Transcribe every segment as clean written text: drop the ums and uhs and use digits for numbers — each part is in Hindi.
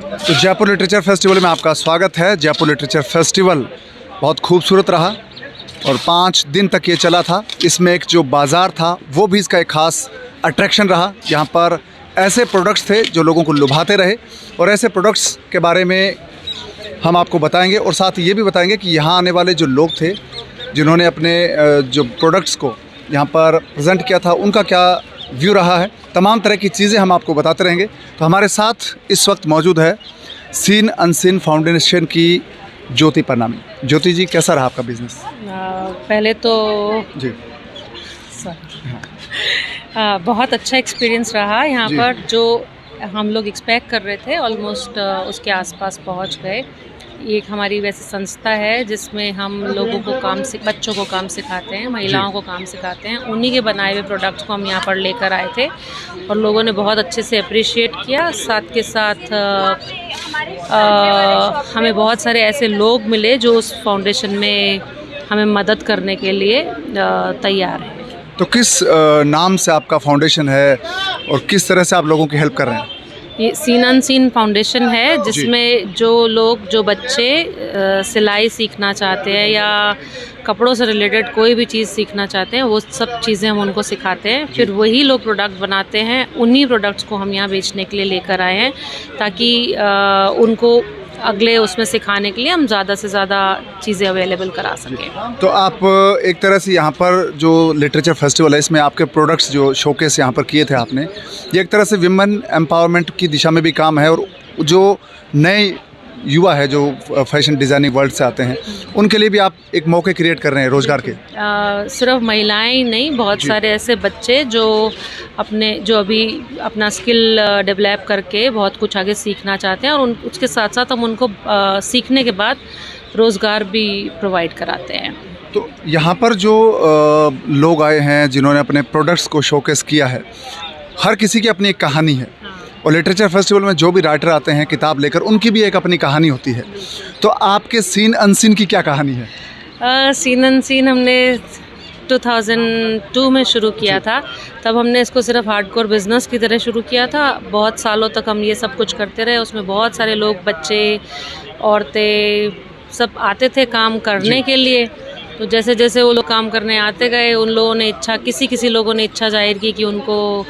तो जयपुर लिटरेचर फेस्टिवल में आपका स्वागत है। जयपुर लिटरेचर फेस्टिवल बहुत खूबसूरत रहा और 5 दिन तक ये चला था। इसमें एक जो बाज़ार था वो भी इसका एक ख़ास अट्रैक्शन रहा। यहाँ पर ऐसे प्रोडक्ट्स थे जो लोगों को लुभाते रहे और ऐसे प्रोडक्ट्स के बारे में हम आपको बताएंगे और साथ ये भी बताएंगे कि यहाँ आने वाले जो लोग थे जिन्होंने अपने जो प्रोडक्ट्स को यहाँ पर प्रेजेंट किया था उनका क्या व्यू रहा है। तमाम तरह की चीज़ें हम आपको बताते रहेंगे। तो हमारे साथ इस वक्त मौजूद है सीन अनसीन फाउंडेशन की ज्योति परनामी। ज्योति जी, कैसा रहा आपका बिजनेस? पहले तो जी बहुत अच्छा एक्सपीरियंस रहा। यहाँ पर जो हम लोग एक्सपेक्ट कर रहे थे ऑलमोस्ट उसके आसपास पहुँच गए। एक हमारी वैसे संस्था है जिसमें हम लोगों को बच्चों को काम सिखाते हैं, महिलाओं को काम सिखाते हैं। उन्हीं के बनाए हुए प्रोडक्ट्स को हम यहाँ पर लेकर आए थे और लोगों ने बहुत अच्छे से अप्रिशिएट किया। साथ के साथ हमें बहुत सारे ऐसे लोग मिले जो उस फाउंडेशन में हमें मदद करने के लिए तैयार हैं। तो किस नाम से आपका फाउंडेशन है और किस तरह से आप लोगों की हेल्प कर रहे हैं? ये सीन अनसीन फाउंडेशन है जिसमें जो बच्चे सिलाई सीखना चाहते हैं या कपड़ों से रिलेटेड कोई भी चीज़ सीखना चाहते हैं वो सब चीज़ें हम उनको सिखाते हैं। फिर वही लोग प्रोडक्ट बनाते हैं। उन्हीं प्रोडक्ट्स को हम यहाँ बेचने के लिए लेकर आए हैं ताकि उनको अगले उसमें सिखाने के लिए हम ज़्यादा से ज़्यादा चीज़ें अवेलेबल करा सकें। तो आप एक तरह से यहाँ पर जो लिटरेचर फेस्टिवल है इसमें आपके प्रोडक्ट्स जो शोकेस यहाँ पर किए थे आपने, ये एक तरह से विमेन एम्पावरमेंट की दिशा में भी काम है और जो नए युवा है जो फैशन डिज़ाइनिंग वर्ल्ड से आते हैं उनके लिए भी आप एक मौके क्रिएट कर रहे हैं रोज़गार के। सिर्फ महिलाएं ही नहीं, बहुत सारे ऐसे बच्चे जो अभी अपना स्किल डेवलप करके बहुत कुछ आगे सीखना चाहते हैं और उसके साथ साथ हम उनको सीखने के बाद रोज़गार भी प्रोवाइड कराते हैं। तो यहाँ पर जो लोग आए हैं जिन्होंने अपने प्रोडक्ट्स को शोकेस किया है, हर किसी की अपनी एक कहानी है और लिटरेचर फेस्टिवल में जो भी राइटर आते हैं किताब लेकर उनकी भी एक अपनी कहानी होती है। तो आपके सीन अनसीन की क्या कहानी है? सीन अनसीन हमने 2002 में शुरू किया था। तब हमने इसको सिर्फ हार्डकोर बिज़नेस की तरह शुरू किया था। बहुत सालों तक हम ये सब कुछ करते रहे। उसमें बहुत सारे लोग, बच्चे, औरतें सब आते थे काम करने के लिए। तो जैसे जैसे वो लोग काम करने आते गए उन लोगों ने किसी लोगों ने इच्छा जाहिर की कि उनको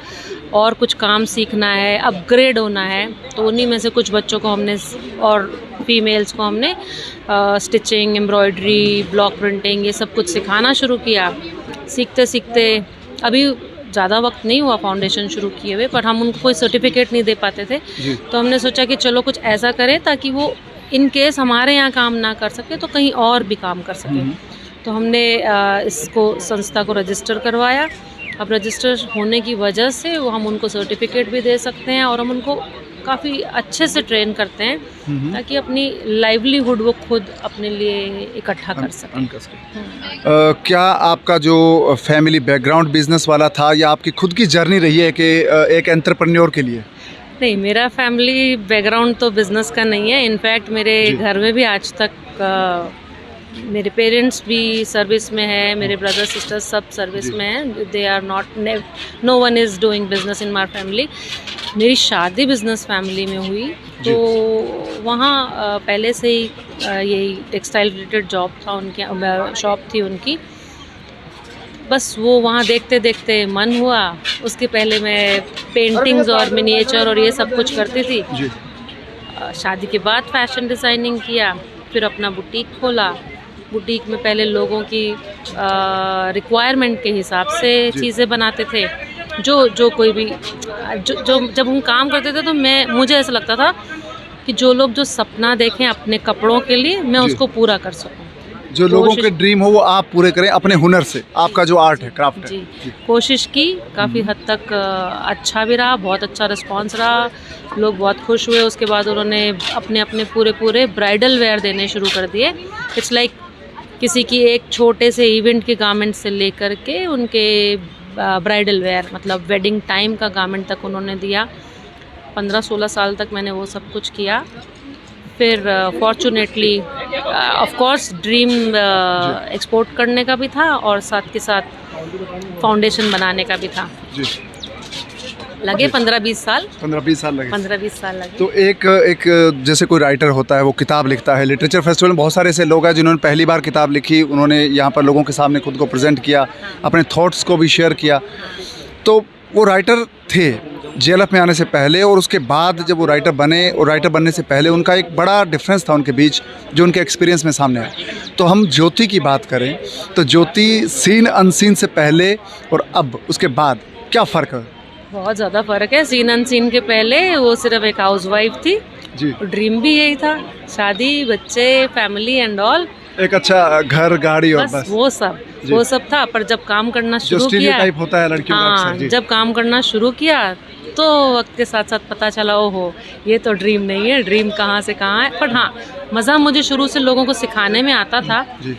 और कुछ काम सीखना है, अपग्रेड होना है। तो उन्हीं में से कुछ बच्चों को हमने और फीमेल्स को हमने स्टिचिंग, एम्ब्रॉयडरी, ब्लॉक प्रिंटिंग ये सब कुछ सिखाना शुरू किया। सीखते सीखते अभी ज़्यादा वक्त नहीं हुआ फाउंडेशन शुरू किए हुए, पर हम उनको कोई सर्टिफिकेट नहीं दे पाते थे। तो हमने सोचा कि चलो कुछ ऐसा करें ताकि वो इन केस हमारे यहाँ काम ना कर सके तो कहीं और भी काम कर सके। तो हमने इसको संस्था को रजिस्टर करवाया। अब रजिस्टर होने की वजह से वो हम उनको सर्टिफिकेट भी दे सकते हैं और हम उनको काफ़ी अच्छे से ट्रेन करते हैं ताकि अपनी लाइवलीहुड वो खुद अपने लिए इकट्ठा कर सकें। क्या आपका जो फैमिली बैकग्राउंड बिजनेस वाला था या आपकी खुद की जर्नी रही है कि एक एंटरप्रेन्योर के लिए? नहीं, मेरा फैमिली बैकग्राउंड तो बिज़नेस का नहीं है। इनफैक्ट मेरे घर में भी आज तक मेरे पेरेंट्स भी सर्विस में है, मेरे ब्रदर सिस्टर्स सब सर्विस में हैं। They are no one is doing business in my family. मेरी शादी बिजनेस फैमिली में हुई तो वहाँ पहले से ही यही टेक्सटाइल रिलेटेड जॉब था, उनकी शॉप थी उनकी। बस वो वहाँ देखते देखते मन हुआ। उसके पहले मैं पेंटिंग्स और मिनिएचर और ये सब कुछ करती थी। शादी के बाद फैशन डिज़ाइनिंग किया, फिर अपना बुटीक खोला। बुटीक में पहले लोगों की रिक्वायरमेंट के हिसाब से चीज़ें बनाते थे। जो कोई भी जब हम काम करते थे तो मुझे ऐसा लगता था कि जो लोग जो सपना देखें अपने कपड़ों के लिए मैं उसको पूरा कर सकूं। जो लोगों के ड्रीम हो वो आप पूरे करें अपने हुनर से। आपका जो आर्ट है, क्राफ्ट है। कोशिश की, काफ़ी हद तक अच्छा भी रहा, बहुत अच्छा रिस्पांस रहा, लोग बहुत खुश हुए। उसके बाद उन्होंने अपने पूरे ब्राइडल वेयर देने शुरू कर दिए। इट्स लाइक किसी की एक छोटे से इवेंट के गारमेंट से लेकर के उनके ब्राइडल वेयर मतलब वेडिंग टाइम का गारमेंट तक उन्होंने दिया। 15-16 साल तक मैंने वो सब कुछ किया। फिर fortunately of course dream export करने का भी था और साथ के साथ फाउंडेशन बनाने का भी था। लगे 15-20 साल 15-20 साल लगे। 15-20 साल लगे। तो एक जैसे कोई राइटर होता है, वो किताब लिखता है, लिटरेचर फेस्टिवल में बहुत सारे ऐसे लोग हैं जिन्होंने पहली बार किताब लिखी, उन्होंने यहाँ पर लोगों के सामने खुद को प्रेजेंट किया, अपने थॉट्स को भी शेयर किया। तो वो राइटर थे JLF में आने से पहले, और उसके बाद जब वो राइटर बने, और राइटर बनने से पहले उनका एक बड़ा डिफरेंस था उनके बीच, जो उनके एक्सपीरियंस में सामने आया। तो हम ज्योति की बात करें तो ज्योति सीन अनसीन से पहले और अब, उसके बाद क्या फ़र्क है? बहुत ज़्यादा फ़र्क है। सीन अनसीन के पहले वो सिर्फ एक हाउसवाइफ थी, जी, ड्रीम भी यही था, शादी, बच्चे, फैमिली एंड ऑल, एक अच्छा घर, गाड़ी और बस वो सब था। पर जब काम करना जो शुरू किया, स्टीरियोटाइप होता है लड़कियों का हाँ, अक्सर। जी, जब काम करना शुरू किया तो वक्त के साथ साथ पता चला, ओहो ये तो ड्रीम नहीं है, ड्रीम कहाँ से कहाँ है। पर हाँ, मज़ा मुझे शुरू से लोगों को सिखाने में आता था, जी,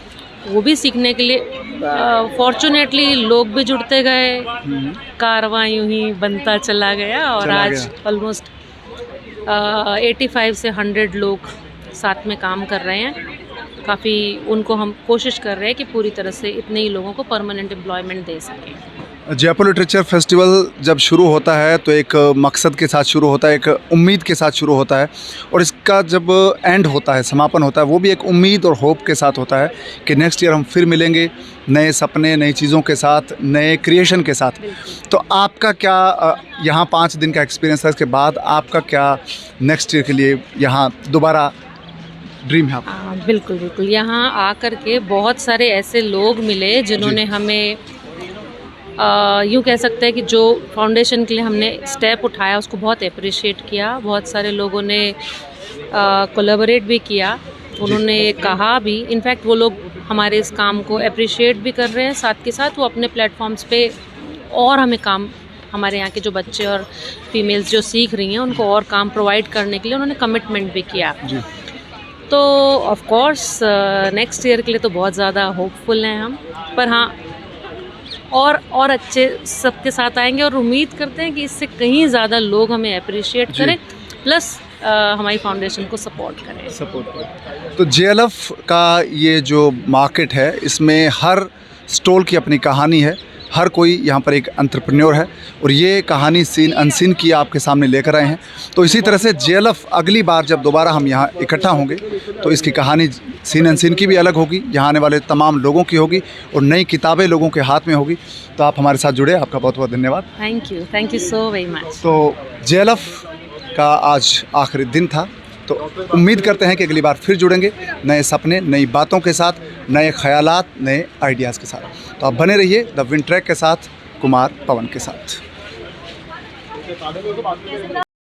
वो भी सीखने के लिए फॉर्चुनेटली लोग भी जुड़ते गए, कारवां यूं ही बनता चला गया, और चला आज ऑलमोस्ट 85 से 100 लोग साथ में काम कर रहे हैं। काफ़ी उनको हम कोशिश कर रहे हैं कि पूरी तरह से इतने ही लोगों को परमानेंट एम्प्लॉयमेंट दे सकें। जयपुर लिटरेचर फेस्टिवल जब शुरू होता है तो एक मकसद के साथ शुरू होता है, एक उम्मीद के साथ शुरू होता है, और इसका जब एंड होता है, समापन होता है, वो भी एक उम्मीद और होप के साथ होता है कि नेक्स्ट ईयर हम फिर मिलेंगे नए सपने, नई चीज़ों के साथ, नए क्रिएशन के साथ। तो आपका क्या यहाँ 5 दिन का एक्सपीरियंस है, इसके बाद आपका क्या नेक्स्ट ईयर के लिए यहाँ दोबारा ड्रीम है आपका? बिल्कुल बिल्कुल, यहाँ आकर के बहुत सारे ऐसे लोग मिले जिन्होंने हमें यूँ कह सकते हैं कि जो फाउंडेशन के लिए हमने स्टेप उठाया उसको बहुत अप्रिशिएट किया। बहुत सारे लोगों ने कोलैबोरेट भी किया, उन्होंने कहा भी, इनफैक्ट वो लोग हमारे इस काम को अप्रिशिएट भी कर रहे हैं, साथ के साथ वो अपने प्लेटफॉर्म्स पे और हमें काम, हमारे यहाँ के जो बच्चे और फीमेल्स जो सीख रही हैं उनको और काम प्रोवाइड करने के लिए उन्होंने कमिटमेंट भी किया। तो ऑफ कोर्स नेक्स्ट ईयर के लिए तो बहुत ज़्यादा होपफुल हैं हम, पर हाँ और अच्छे सबके साथ आएंगे, और उम्मीद करते हैं कि इससे कहीं ज़्यादा लोग हमें अप्रिशिएट करें, प्लस हमारी फाउंडेशन को सपोर्ट करें। तो JLF का ये जो मार्केट है, इसमें हर स्टॉल की अपनी कहानी है, हर कोई यहाँ पर एक एंटरप्रेन्योर है, और ये कहानी सीन अनसीन की आपके सामने लेकर आए हैं। तो इसी तरह से JLF अगली बार जब दोबारा हम यहाँ इकट्ठा होंगे तो इसकी कहानी सीन अनसीन की भी अलग होगी, यहाँ आने वाले तमाम लोगों की होगी, और नई किताबें लोगों के हाथ में होगी। तो आप हमारे साथ जुड़े, आपका बहुत बहुत धन्यवाद। Thank you so very much. तो JLF का आज आखिरी दिन था, तो उम्मीद करते हैं कि अगली बार फिर जुड़ेंगे नए सपने, नई बातों के साथ, नए ख्यालात, नए आइडियाज़ के साथ। तो आप बने रहिए द विंड ट्रैक के साथ, कुमार पवन के साथ।